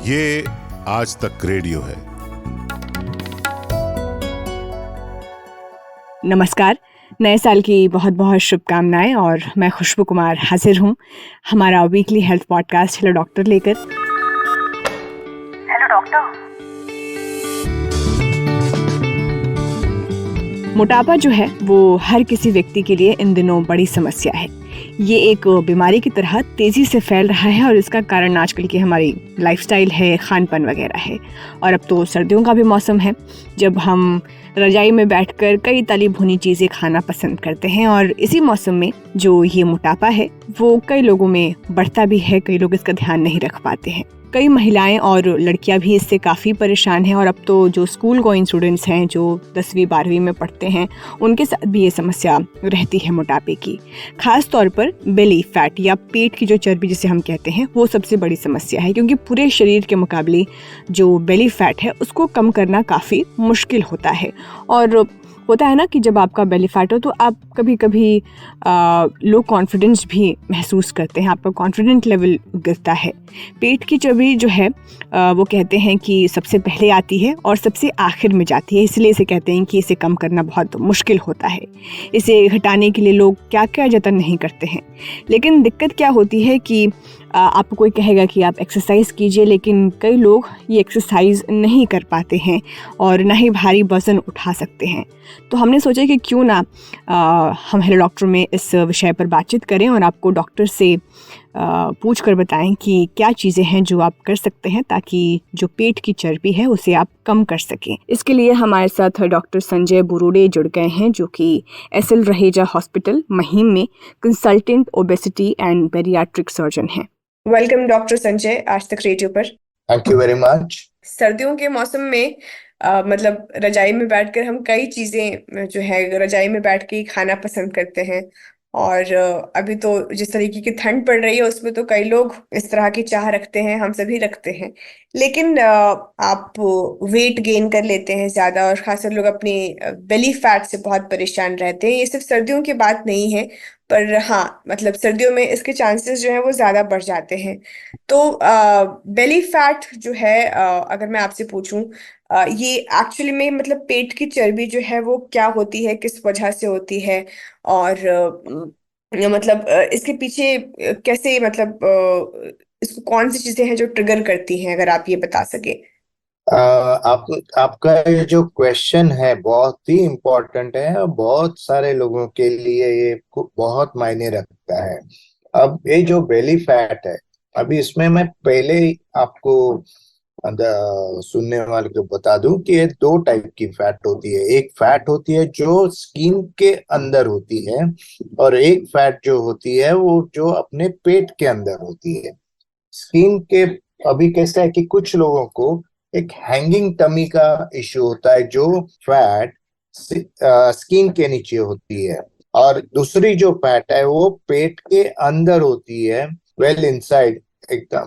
ये आज तक रेडियो है। नमस्कार, नए साल की बहुत बहुत शुभकामनाएं और मैं खुशबू कुमार हाजिर हूं हमारा weekly health podcast hello doctor लेकर। Hello doctor. मोटापा जो है वो हर किसी व्यक्ति के लिए इन दिनों बड़ी समस्या है। ये एक बीमारी की तरह तेज़ी से फैल रहा है और इसका कारण आजकल की हमारी लाइफस्टाइल है, खान-पान वगैरह है। और अब तो सर्दियों का भी मौसम है जब हम रजाई में बैठकर कई तली भुनी चीज़ें खाना पसंद करते हैं। और इसी मौसम में जो ये मोटापा है वो कई लोगों में बढ़ता भी है, कई लोग इसका ध्यान नहीं रख पाते हैं। कई महिलाएं और लड़कियां भी इससे काफ़ी परेशान हैं और अब तो जो स्कूल गोइंग स्टूडेंट्स हैं जो 10वीं 12वीं में पढ़ते हैं उनके साथ भी ये समस्या रहती है मोटापे की। खास तौर पर बेली फैट या पेट की जो चर्बी जिसे हम कहते हैं वो सबसे बड़ी समस्या है, क्योंकि पूरे शरीर के मुकाबले जो बेली फैट है उसको कम करना काफ़ी मुश्किल होता है। और होता है ना कि जब आपका बेली फैट हो तो आप कभी कभी लो कॉन्फिडेंस भी महसूस करते हैं, आपका कॉन्फिडेंट लेवल गिरता है। पेट की चर्बी जो है वो कहते हैं कि सबसे पहले आती है और सबसे आखिर में जाती है, इसलिए इसे कहते हैं कि इसे कम करना बहुत मुश्किल होता है। इसे घटाने के लिए लोग क्या क्या जतन नहीं करते हैं, लेकिन दिक्कत क्या होती है कि आपको कोई कहेगा कि आप एक्सरसाइज कीजिए, लेकिन कई लोग ये एक्सरसाइज नहीं कर पाते हैं और ना ही भारी वज़न उठा सकते हैं। तो हमने सोचा कि क्यों ना हम हेलो डॉक्टर में इस विषय पर बातचीत करें और आपको डॉक्टर से पूछ कर बताएं कि क्या चीज़ें हैं जो आप कर सकते हैं ताकि जो पेट की चर्बी है उसे आप कम कर सकें। इसके लिए हमारे साथ डॉक्टर संजय बुरुड़े जुड़ गए हैं जो कि एसएल रहेजा हॉस्पिटल महिम में consultant obesity and bariatric surgeon हैं। वेलकम डॉक्टर संजय आज तक रेडियो पर। Thank you very much. सर्दियों के मौसम में मतलब रजाई में बैठकर हम कई चीज़ें जो है रजाई में बैठ के ही खाना पसंद करते हैं। और अभी तो जिस तरीके की ठंड पड़ रही है उसमें तो कई लोग इस तरह की चाह रखते हैं, हम सभी रखते हैं। लेकिन आप वेट गेन कर लेते हैं ज़्यादा और खासकर लोग अपनी बेली फैट से बहुत परेशान रहते हैं। ये सिर्फ सर्दियों की बात नहीं है, पर हाँ मतलब सर्दियों में इसके चांसेस जो है वो ज़्यादा बढ़ जाते हैं। तो बेली फैट जो है अगर मैं आपसे पूछूं ये एक्चुअली में मतलब पेट की चर्बी जो है वो क्या होती है, किस वजह से होती है और मतलब इसके पीछे कैसे मतलब इसको कौन सी चीजें हैं जो ट्रिगर करती हैं, अगर आप ये बता सके। आप आपका ये जो क्वेश्चन है बहुत ही इम्पोर्टेंट है और बहुत सारे लोगों के लिए ये बहुत मायने रखता है। अब ये जो बेली फैट है, अभी इसमें मैं पहले ही आपको सुनने वाले को बता दूं कि ये दो टाइप की फैट होती है। एक फैट होती है जो स्किन के अंदर होती है और एक फैट जो होती है वो जो अपने पेट के अंदर होती है। स्किन के अभी कैसा है कि कुछ लोगों को एक हैंगिंग टमी का इश्यू होता है जो फैट स्किन के नीचे होती है, और दूसरी जो फैट है वो पेट के अंदर होती है, वेल इनसाइड।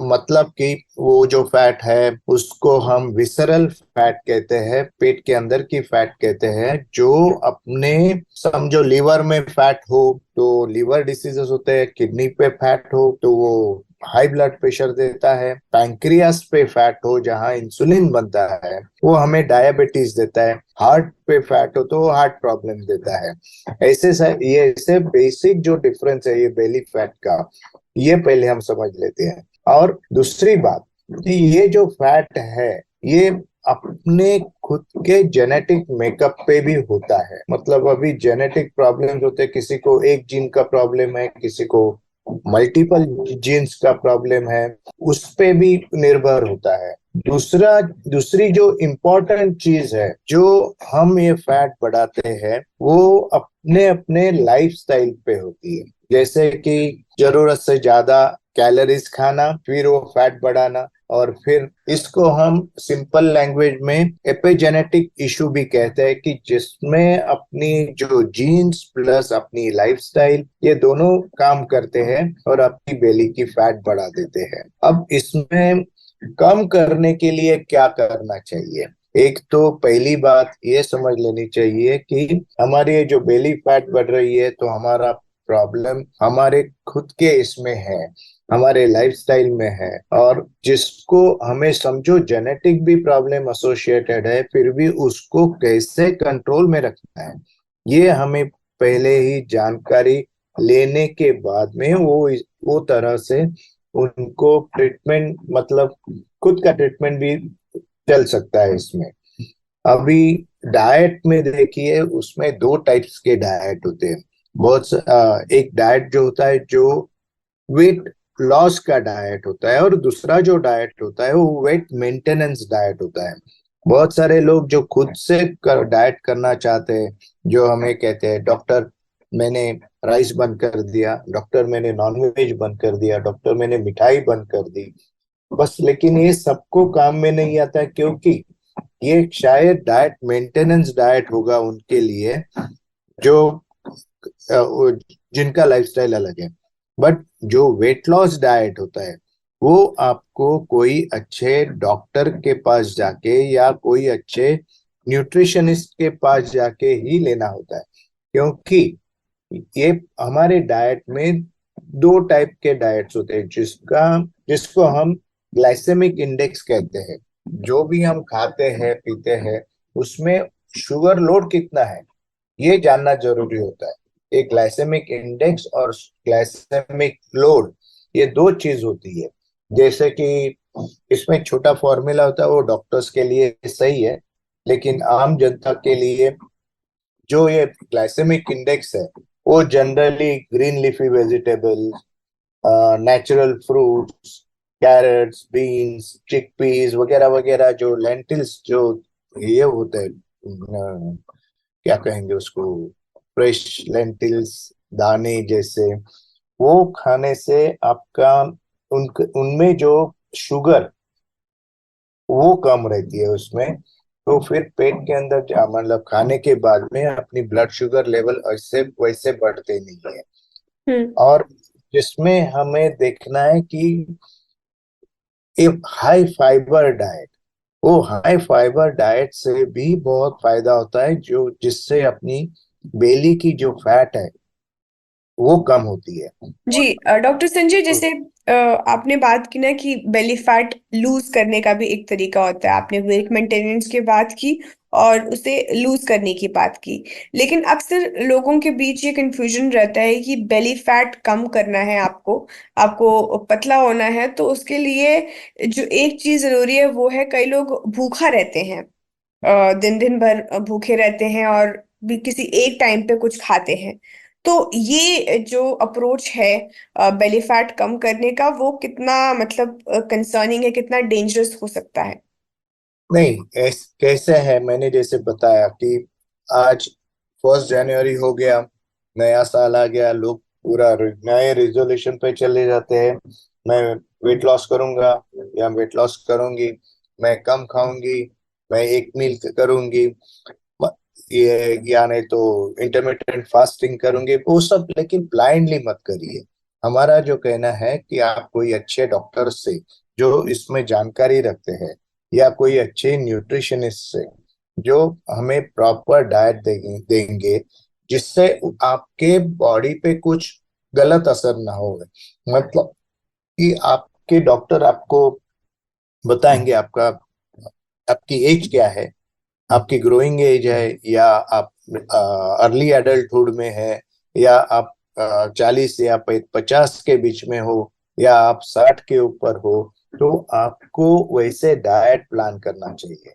मतलब कि वो जो फैट है उसको हम विसरल फैट कहते हैं, पेट के अंदर की फैट कहते हैं। जो अपने समझो लिवर में फैट हो तो लिवर डिसीजेस होते हैं, किडनी पे फैट हो तो वो हाई ब्लड प्रेशर देता है, पैंक्रियास पे फैट हो जहां इंसुलिन बनता है वो हमें डायबिटीज देता है, हार्ट पे फैट हो तो हार्ट प्रॉब्लम देता है। ऐसे बेसिक जो डिफरेंस है ये बेली फैट का, ये पहले हम समझ लेते हैं। और दूसरी बात कि ये जो फैट है ये अपने खुद के जेनेटिक मेकअप पे भी होता है। मतलब अभी जेनेटिक प्रॉब्लम्स होते हैं, किसी को एक जीन का प्रॉब्लम है, किसी को मल्टीपल जीन्स का प्रॉब्लम है, उस पे भी निर्भर होता है। दूसरी जो इम्पोर्टेंट चीज है जो हम ये फैट बढ़ाते हैं वो अपने अपने लाइफस्टाइल पे होती है। जैसे कि जरूरत से ज्यादा कैलोरीज खाना, फिर वो फैट बढ़ाना, और फिर इसको हम सिंपल लैंग्वेज में एपिजेनेटिक इशू भी कहते हैं कि जिसमें अपनी जो जीन्स प्लस अपनी लाइफस्टाइल ये दोनों काम करते हैं और अपनी बेली की फैट बढ़ा देते हैं। अब इसमें कम करने के लिए क्या करना चाहिए? एक तो पहली बात ये समझ लेनी चाहिए कि हमारी जो बेली फैट बढ़ रही है तो हमारा प्रॉब्लम हमारे खुद के इसमें है, हमारे लाइफस्टाइल में है, और जिसको हमें समझो जेनेटिक भी प्रॉब्लम एसोसिएटेड है, फिर भी उसको कैसे कंट्रोल में रखना है, ये हमें पहले ही जानकारी लेने के बाद में वो तरह से उनको ट्रीटमेंट, मतलब खुद का ट्रीटमेंट भी चल सकता है इसमें। अभी डाइट में देखिए, उसमें दो टाइप्स के डाइट होते हैं। एक डाइट जो होता है जो वेट लॉस का डाइट होता है, और दूसरा जो डाइट होता है वो वेट मेंटेनेंस डाइट होता है। बहुत सारे लोग जो खुद से डाइट करना चाहते हैं, जो हमें कहते हैं डॉक्टर मैंने राइस बंद कर दिया, डॉक्टर मैंने नॉनवेज बंद कर दिया, डॉक्टर मैंने मिठाई बंद कर दी, बस। लेकिन ये सबको काम में नहीं आता, क्योंकि ये शायद डाइट मेंटेनेंस डाइट होगा उनके लिए जो जिनका लाइफस्टाइल अलग है। बट जो वेट लॉस डाइट होता है वो आपको कोई अच्छे डॉक्टर के पास जाके या कोई अच्छे न्यूट्रिशनिस्ट के पास जाके ही लेना होता है, क्योंकि ये हमारे डाइट में दो टाइप के डाइट्स होते हैं, जिसको हम ग्लाइसेमिक इंडेक्स कहते हैं। जो भी हम खाते हैं पीते हैं उसमें शुगर लोड कितना है ये जानना जरूरी होता है। एक ग्लाइसेमिक इंडेक्स और ग्लाइसेमिक लोड, ये दो चीज होती है। जैसे कि इसमें छोटा फॉर्मूला होता है, वो डॉक्टर्स के लिए सही है, लेकिन आम जनता के लिए जो ये ग्लाइसेमिक इंडेक्स है वो generally green leafy vegetables, natural fruits, carrots, beans, chickpeas वगैरह वगैरह, जो लेंटिल्स जो ये होते हैं, क्या कहेंगे उसको, फ्रेश लेंटिल्स, दाने जैसे, वो खाने से आपका उनमें जो शुगर वो कम रहती है उसमें। तो फिर पेट के अंदर मतलब खाने के बाद में अपनी ब्लड शुगर लेवल ऐसे वैसे बढ़ते नहीं है। हम्म। और जिसमें हमें देखना है कि एक हाई फाइबर डाइट, वो हाई फाइबर डाइट से भी बहुत फायदा होता है, जो जिससे अपनी बेली की जो फैट है वो कम होती है। जी डॉक्टर संजय, जैसे आपने बात की ना कि बेली फैट लूज करने का भी एक तरीका होता है, आपने वेट मेंटेनेंस की बात की और उसे लूज करने की बात की, लेकिन अक्सर लोगों के बीच ये कंफ्यूजन रहता है कि बेली फैट कम करना है आपको, आपको पतला होना है, तो उसके लिए जो एक चीज जरूरी है वो है, कई लोग भूखा रहते हैं, दिन दिन भर भूखे रहते हैं और भी किसी एक टाइम पे कुछ खाते हैं। तो ये जो अप्रोच है बेली फैट कम करने का, वो कितना मतलब कंसर्निंग है, कितना डेंजरस हो सकता है? नहीं, कैसे है, मैंने जैसे बताया कि आज 1 जनवरी हो गया, नया साल आ गया, लोग पूरा नए रिजोल्यूशन पे चले जाते हैं। मैं वेट लॉस करूंगा या वेट लॉस करूंगी, मैं कम खाऊंगी, मैं एक मील करूंगी, ये या नहीं तो इंटरमिटेंट फास्टिंग करूंगी, वो सब। लेकिन ब्लाइंडली मत करिए। हमारा जो कहना है कि आप कोई अच्छे डॉक्टर से जो इसमें जानकारी रखते हैं, या कोई अच्छे न्यूट्रिशनिस्ट से जो हमें प्रॉपर डाइट देंगे जिससे आपके बॉडी पे कुछ गलत असर ना हो। मतलब कि आपके डॉक्टर आपको बताएंगे आपका आपकी एज क्या है, आपकी ग्रोइंग एज है, या आप अर्ली एडल्टहुड में है, या आप 40 या 50 के बीच में हो, या आप 60 के ऊपर हो, तो आपको वैसे डाइट प्लान करना चाहिए।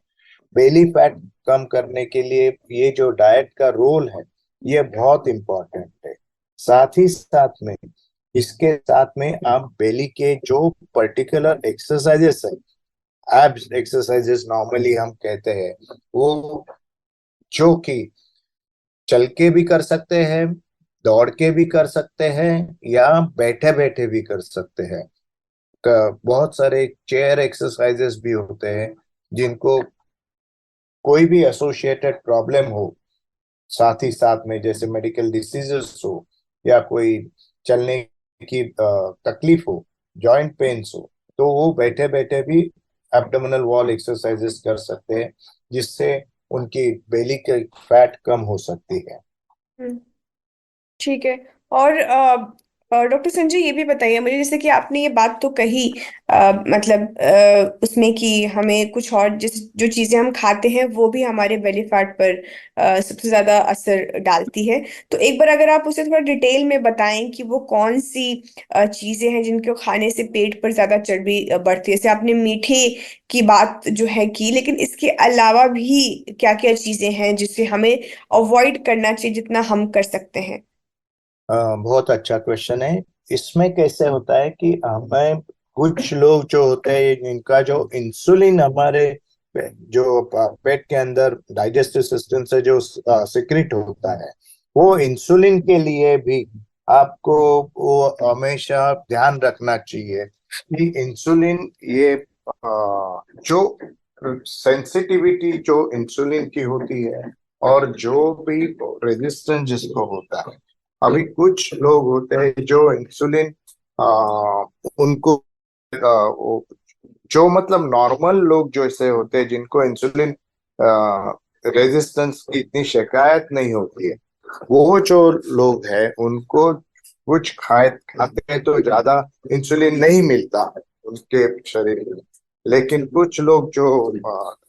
बेली फैट कम करने के लिए ये जो डाइट का रोल है ये बहुत इंपॉर्टेंट है। साथ ही साथ में, इसके साथ में आप बेली के जो पर्टिकुलर एक्सरसाइजेस है, एब्स एक्सरसाइजेस नॉर्मली हम कहते हैं, वो जो कि चल के भी कर सकते हैं, दौड़ के भी कर सकते हैं, या बैठे बैठे भी कर सकते हैं। बहुत सारे चेयर एक्सरसाइजेस भी होते हैं, जिनको कोई भी एसोसिएटेड प्रॉब्लम हो, साथ ही साथ में जैसे मेडिकल डिसीजेस हो, या कोई चलने की तकलीफ हो, जॉइंट पेन्स हो, तो वो बैठे बैठे भी एब्डोमिनल वॉल एक्सरसाइजेस कर सकते हैं, जिससे उनकी बेली की फैट कम हो सकती है। हम्म, ठीक है। और डॉक्टर संजय ये भी बताइए मुझे, जैसे कि आपने ये बात तो कही मतलब उसमें कि हमें कुछ और जैसे जो चीज़ें हम खाते हैं वो भी हमारे बेली फैट पर सबसे ज़्यादा असर डालती है। तो एक बार अगर आप उसे थोड़ा डिटेल में बताएं कि वो कौन सी चीज़ें हैं जिनको खाने से पेट पर ज़्यादा चर्बी बढ़ती है। जैसे आपने मीठे की बात जो है की, लेकिन इसके अलावा भी क्या क्या चीज़ें हैं जिसे हमें अवॉइड करना चाहिए जितना हम कर सकते हैं। बहुत अच्छा क्वेश्चन है। इसमें कैसे होता है कि हमें कुछ लोग जो होते हैं जिनका जो इंसुलिन हमारे जो पेट के अंदर डाइजेस्टिव सिस्टम से जो सिक्रिट होता है, वो इंसुलिन के लिए भी आपको वो हमेशा ध्यान रखना चाहिए कि इंसुलिन ये जो सेंसिटिविटी जो इंसुलिन की होती है और जो भी रेजिस्टेंस जिसको होता है, अभी कुछ लोग होते हैं जो इंसुलिन उनको जो मतलब नॉर्मल लोग जो ऐसे होते हैं जिनको इंसुलिन रेजिस्टेंस की इतनी शिकायत नहीं होती है, वो जो लोग हैं उनको कुछ खाए खाते हैं तो ज्यादा इंसुलिन नहीं मिलता है उनके शरीर में। लेकिन कुछ लोग जो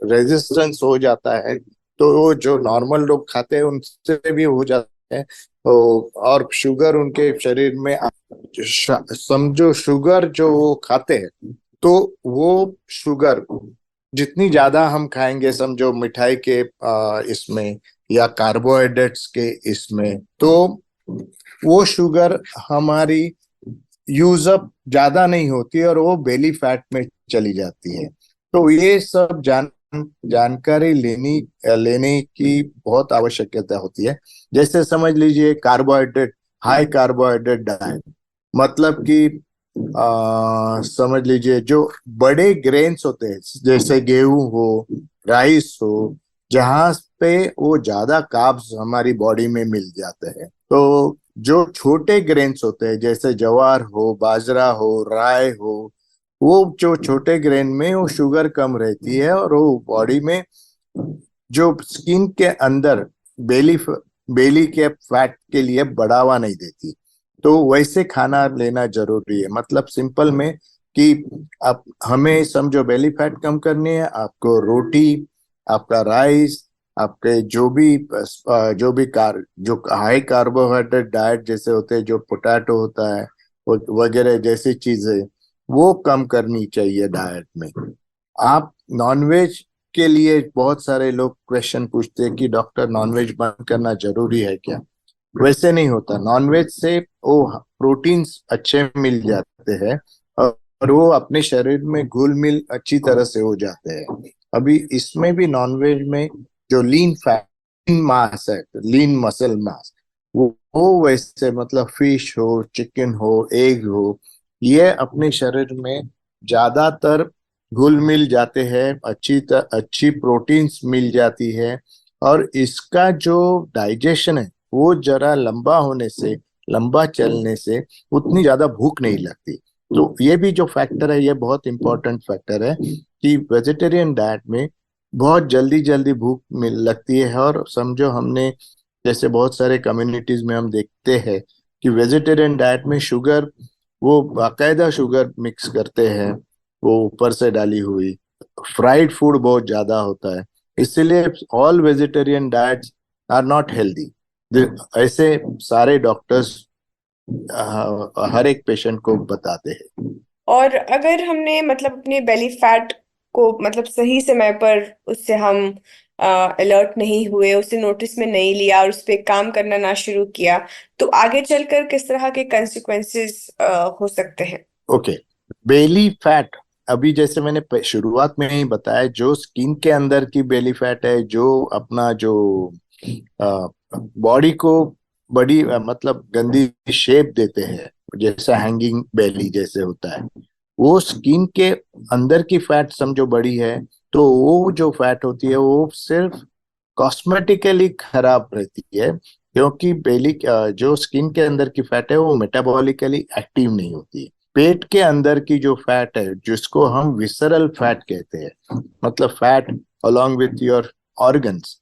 रेजिस्टेंस हो जाता है, तो वो जो नॉर्मल लोग खाते हैं उनसे भी हो जाता है। और शुगर उनके शरीर में समझो शुगर जो वो खाते हैं, तो वो शुगर जितनी ज्यादा हम खाएंगे, समझो मिठाई के इसमें या कार्बोहाइड्रेट्स के इसमें, तो वो शुगर हमारी यूज अप ज्यादा नहीं होती और वो बेली फैट में चली जाती है। तो ये सब जानकारी लेने की बहुत आवश्यकता होती है। जैसे समझ लीजिए कार्बोहाइड्रेट, हाई कार्बोहाइड्रेट डाइट, मतलब कि समझ लीजिए जो बड़े ग्रेन्स होते हैं जैसे गेहूं हो, राइस हो, जहां पे वो ज्यादा कार्ब्स हमारी बॉडी में मिल जाते हैं। तो जो छोटे ग्रेन्स होते हैं जैसे ज्वार हो, बाजरा हो, राय हो, वो जो छोटे ग्रेन में वो शुगर कम रहती है और वो बॉडी में जो स्किन के अंदर बेली बेली के फैट के लिए बढ़ावा नहीं देती। तो वैसे खाना लेना जरूरी है, मतलब सिंपल में कि आप हमें समझो बेली फैट कम करनी है, आपको रोटी, आपका राइस, आपके जो हाई कार्बोहाइड्रेट डाइट जैसे होते हैं, जो पोटैटो होता है वगैरह जैसी चीजें, वो कम करनी चाहिए डाइट में। आप नॉनवेज के लिए बहुत सारे लोग क्वेश्चन पूछते हैं कि डॉक्टर नॉनवेज बंद करना जरूरी है क्या। वैसे नहीं होता। नॉनवेज से वो प्रोटीन्स अच्छे मिल जाते हैं और वो अपने शरीर में घुल मिल अच्छी तरह से हो जाते हैं। अभी इसमें भी नॉनवेज में जो लीन फैट, लीन मास है, लीन मसल मास, वो वैसे मतलब फिश हो, चिकन हो, एग हो, ये अपने शरीर में ज्यादातर घुल मिल जाते हैं, अच्छी प्रोटीन्स मिल जाती है। और इसका जो डाइजेशन है वो जरा लंबा होने से, लंबा चलने से उतनी ज्यादा भूख नहीं लगती। तो ये भी जो फैक्टर है, ये बहुत इंपॉर्टेंट फैक्टर है कि वेजिटेरियन डाइट में बहुत जल्दी जल्दी भूख मिल लगती है। और समझो हमने जैसे बहुत सारे कम्युनिटीज में हम देखते हैं कि वेजिटेरियन डाइट में शुगर, वो बाकायदा शुगर मिक्स करते हैं, वो ऊपर से डाली हुई। फ्राइड फूड बहुत ज्यादा होता है, इसलिए all vegetarian diets are not healthy. ऐसे सारे डॉक्टर्स हर एक पेशेंट को बताते हैं। और अगर हमने मतलब अपने बेली फैट को मतलब सही समय पर उससे हम अलर्ट नहीं हुए, उसे नोटिस में नहीं लिया और उस पर काम करना ना शुरू किया, तो आगे चलकर किस तरह के कंसिक्वेंसेस हो सकते हैं। ओके, बेली फैट, अभी जैसे मैंने शुरुआत में ही बताया, जो स्किन के अंदर की बेली फैट है, जो अपना जो बॉडी को बड़ी मतलब गंदी शेप देते हैं, जैसा हैंगिंग बेली जैसे होता है, वो स्किन के अंदर की फैट समझो बड़ी है। तो वो जो फैट होती है वो सिर्फ कॉस्मेटिकली खराब रहती है, क्योंकि बेली जो स्किन के अंदर की फैट है वो मेटाबॉलिकली एक्टिव नहीं होती। पेट के अंदर की जो फैट है, जिसको हम विसरल फैट कहते हैं, मतलब fat along with your organs,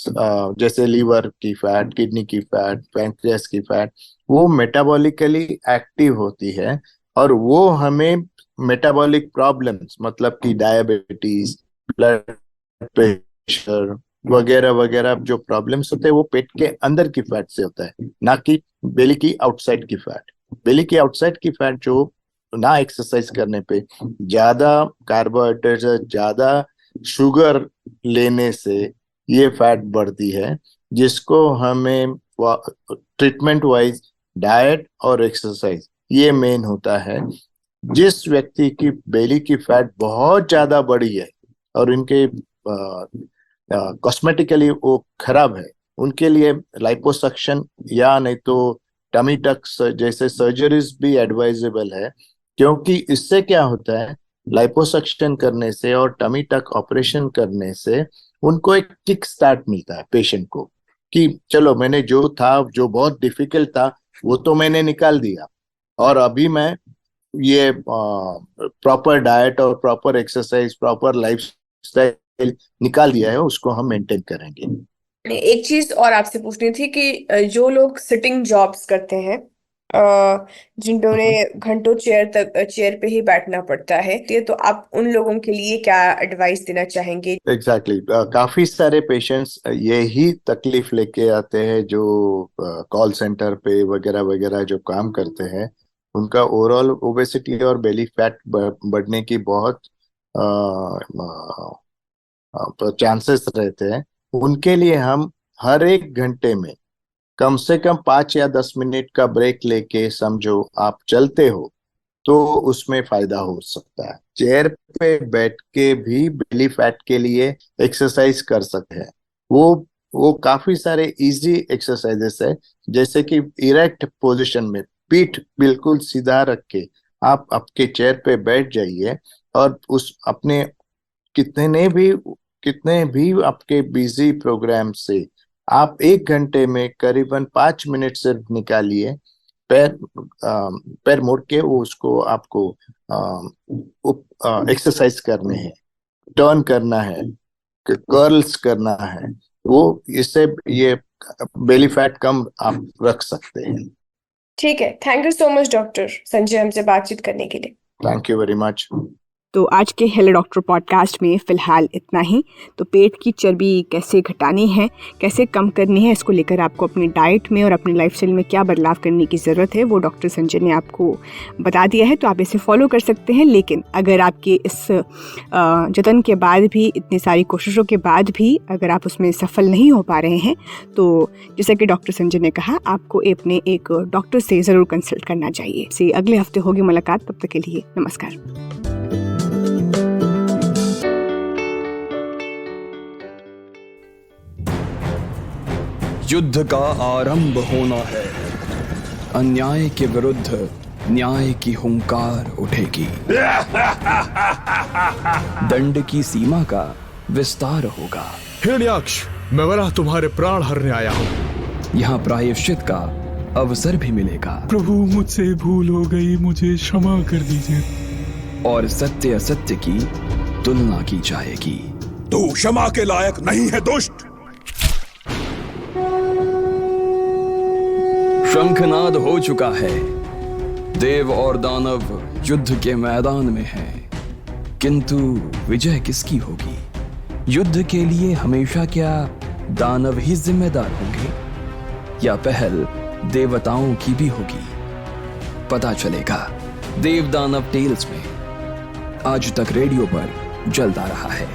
जैसे लीवर की फैट, किडनी की फैट, पैंक्रियास की फैट, वो मेटाबॉलिकली एक्टिव होती है और वो हमें मेटाबॉलिक प्रॉब्लम्स मतलब कि डायबिटीज, ब्लड प्रेशर वगैरह वगैरह जो प्रॉब्लम्स होते हैं वो पेट के अंदर की फैट से होता है, ना कि बेली की आउटसाइड की फैट। बेली की आउटसाइड की फैट जो ना एक्सरसाइज करने पे ज्यादा कार्बोहाइड्रेट, ज्यादा शुगर लेने से ये फैट बढ़ती है, जिसको हमें ट्रीटमेंट वाइज डाइट और एक्सरसाइज ये मेन होता है। जिस व्यक्ति की बेली की फैट बहुत ज्यादा बढ़ी है और इनके कॉस्मेटिकली वो खराब है, उनके लिए लाइपोसक्शन या नहीं तो टमी टक जैसे सर्जरीज भी एडवाइजेबल है। क्योंकि इससे क्या होता है, लाइपोसक्शन करने से और टमी टक ऑपरेशन करने से उनको एक किक स्टार्ट मिलता है पेशेंट को, कि चलो मैंने जो था, जो बहुत डिफिकल्ट था वो तो मैंने निकाल दिया और अभी मैं ये प्रॉपर डाइट और proper exercise, proper life style निकाल दिया है, उसको हम मेंटेन करेंगे। एक चीज और आपसे पूछनी थी कि जो लोग सिटिंग जॉब्स करते हैं, जिनको उन्हें घंटों चेयर पे ही बैठना पड़ता है, तो आप उन लोगों के लिए क्या एडवाइस देना चाहेंगे? एग्जैक्टली काफी सारे पेशेंट्स यही तकलीफ लेके आते हैं जो कॉल सेंटर पे वगैरह वगैरह जो काम करते हैं, उनका ओवरऑल ओबेसिटी और बेली फैट बढ़ने की बहुत चांसेस रहते हैं। उनके लिए हम हर एक घंटे में कम से कम 5 या 10 मिनट का ब्रेक लेके समझो आप चलते हो तो उसमें फायदा हो सकता है। चेयर पे बैठ के भी बेली फैट के लिए एक्सरसाइज कर सकते हैं। वो काफी इजी एक्सरसाइजेस है, जैसे कि इरेक्ट पोजीशन में पीठ बिल्कुल सीधा रख के आप आपके चेयर पे बैठ जाइए और उस अपने कितने भी आपके बिजी प्रोग्राम से आप 1 घंटे में करीबन 5 मिनट सिर्फ निकालिए। पैर मोड़ के वो उसको आपको एक्सरसाइज करने हैं, टर्न करना है, कर्ल्स करना है, वो इससे ये बेली फैट कम आप रख सकते हैं। ठीक है, thank you so much doctor Sanjay हमसे बातचीत करने के लिए। Thank you very much. तो आज के हेलो डॉक्टर पॉडकास्ट में फ़िलहाल इतना ही। तो पेट की चर्बी कैसे घटानी है, कैसे कम करनी है, इसको लेकर आपको अपनी डाइट में और अपनी लाइफस्टाइल में क्या बदलाव करने की ज़रूरत है, वो डॉक्टर संजय ने आपको बता दिया है। तो आप इसे फॉलो कर सकते हैं। लेकिन अगर आपके इस जतन के बाद भी, इतनी सारी कोशिशों के बाद भी अगर आप उसमें सफल नहीं हो पा रहे हैं, तो जैसा कि डॉक्टर संजय ने कहा, आपको अपने एक डॉक्टर से ज़रूर कंसल्ट करना चाहिए। से अगले हफ्ते होगी मुलाकात, तब तक के लिए नमस्कार। युद्ध का आरंभ होना है। अन्याय के विरुद्ध न्याय की हुंकार उठेगी। दंड की सीमा का विस्तार होगा। हिरण्याक्ष, मैं वरा तुम्हारे प्राण हरने आया हूँ। यहाँ प्रायश्चित का अवसर भी मिलेगा। प्रभु, मुझसे भूल हो गई, मुझे क्षमा कर दीजिए। और सत्य असत्य की तुलना की जाएगी। तू क्षमा के लायक नहीं है दुष्ट। शंखनाद हो चुका है। देव और दानव युद्ध के मैदान में हैं। किंतु विजय किसकी होगी? युद्ध के लिए हमेशा क्या दानव ही जिम्मेदार होंगे, या पहल देवताओं की भी होगी? पता चलेगा देव दानव टेल्स में। आज तक रेडियो पर चलता रहा है।